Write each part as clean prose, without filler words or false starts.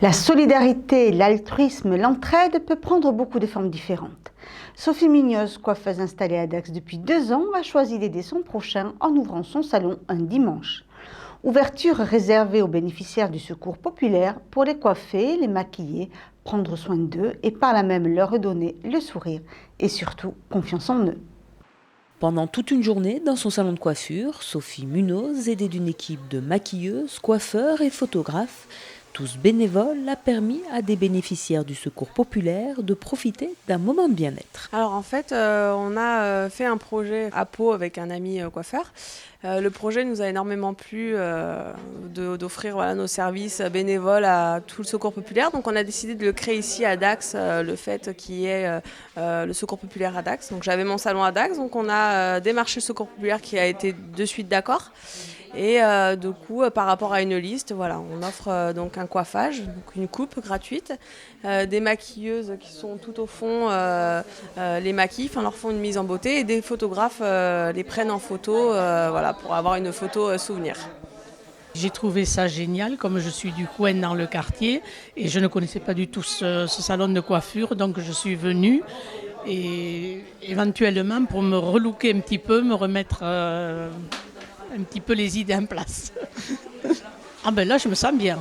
La solidarité, l'altruisme, l'entraide peut prendre beaucoup de formes différentes. Sophie Mignoz, coiffeuse installée à Dax depuis 2 ans, a choisi d'aider son prochain en ouvrant son salon un dimanche. Ouverture réservée aux bénéficiaires du secours populaire pour les coiffer, les maquiller, prendre soin d'eux et par là même leur redonner le sourire et surtout confiance en eux. Pendant toute une journée, dans son salon de coiffure, Sophie Munoz, aidée d'une équipe de maquilleuses, coiffeurs et photographes, tous bénévoles, a permis à des bénéficiaires du secours populaire de profiter d'un moment de bien-être. Alors en fait, on a fait un projet à Pau avec un ami coiffeur. Le projet nous a énormément plu d'offrir nos services bénévoles à tout le secours populaire. Donc on a décidé de le créer ici à Dax, le fait qu'il y ait le secours populaire à Dax. Donc j'avais mon salon à Dax, donc on a démarché le secours populaire qui a été de suite d'accord. Et du coup, par rapport à une liste, on offre donc un coiffage, donc une coupe gratuite, des maquilleuses qui sont tout au fond, les maquillent, leur font une mise en beauté, et des photographes les prennent en photo, pour avoir une photo souvenir. J'ai trouvé ça génial, comme je suis du coin dans le quartier et je ne connaissais pas du tout ce salon de coiffure, donc je suis venue et éventuellement pour me relooker un petit peu, me remettre un petit peu les idées en place. Là, je me sens bien.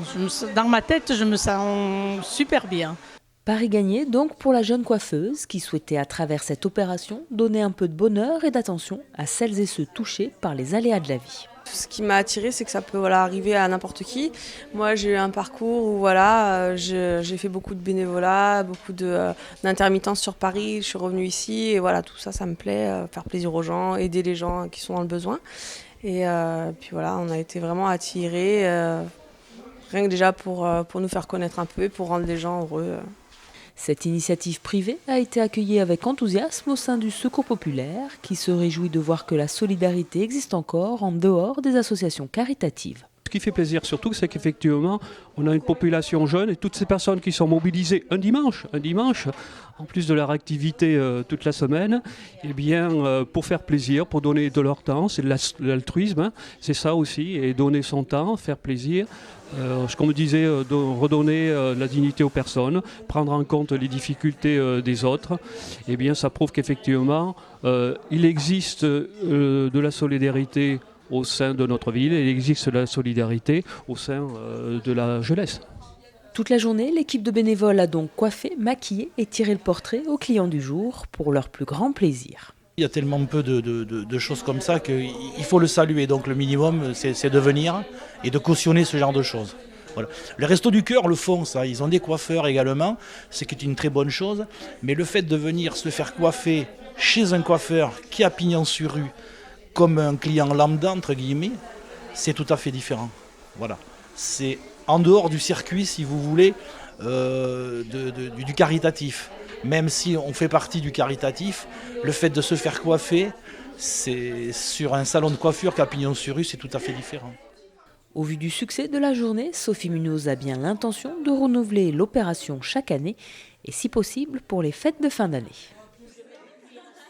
Dans ma tête, je me sens super bien. Pari gagné donc pour la jeune coiffeuse qui souhaitait à travers cette opération donner un peu de bonheur et d'attention à celles et ceux touchés par les aléas de la vie. Ce qui m'a attirée, c'est que ça peut arriver à n'importe qui. Moi, j'ai eu un parcours où j'ai fait beaucoup de bénévolat, beaucoup d'intermittence sur Paris. Je suis revenue ici et tout ça, ça me plaît, faire plaisir aux gens, aider les gens qui sont dans le besoin. Et puis on a été vraiment attirés, rien que déjà pour nous faire connaître un peu et pour rendre les gens heureux. Cette initiative privée a été accueillie avec enthousiasme au sein du Secours populaire, qui se réjouit de voir que la solidarité existe encore en dehors des associations caritatives. Ce qui fait plaisir surtout, c'est qu'effectivement, on a une population jeune et toutes ces personnes qui sont mobilisées un dimanche, en plus de leur activité toute la semaine, pour faire plaisir, pour donner de leur temps, c'est de l'altruisme, c'est ça aussi, et donner son temps, faire plaisir. Comme je disais, redonner la dignité aux personnes, prendre en compte les difficultés des autres, ça prouve qu'effectivement, il existe de la solidarité au sein de notre ville et il existe de la solidarité au sein de la jeunesse. Toute la journée, l'équipe de bénévoles a donc coiffé, maquillé et tiré le portrait aux clients du jour pour leur plus grand plaisir. Il y a tellement peu de choses comme ça qu'il faut le saluer. Donc le minimum, c'est de venir et de cautionner ce genre de choses. Voilà. Les Restos du Cœur le font, ça. Ils ont des coiffeurs également, ce qui est une très bonne chose. Mais le fait de venir se faire coiffer chez un coiffeur qui a pignon sur rue, comme un client lambda, entre guillemets, c'est tout à fait différent. Voilà. C'est en dehors du circuit, si vous voulez, du caritatif. Même si on fait partie du caritatif, le fait de se faire coiffer, c'est sur un salon de coiffure qu'à Pignon-sur-Rue, c'est tout à fait différent. Au vu du succès de la journée, Sophie Munoz a bien l'intention de renouveler l'opération chaque année et si possible pour les fêtes de fin d'année.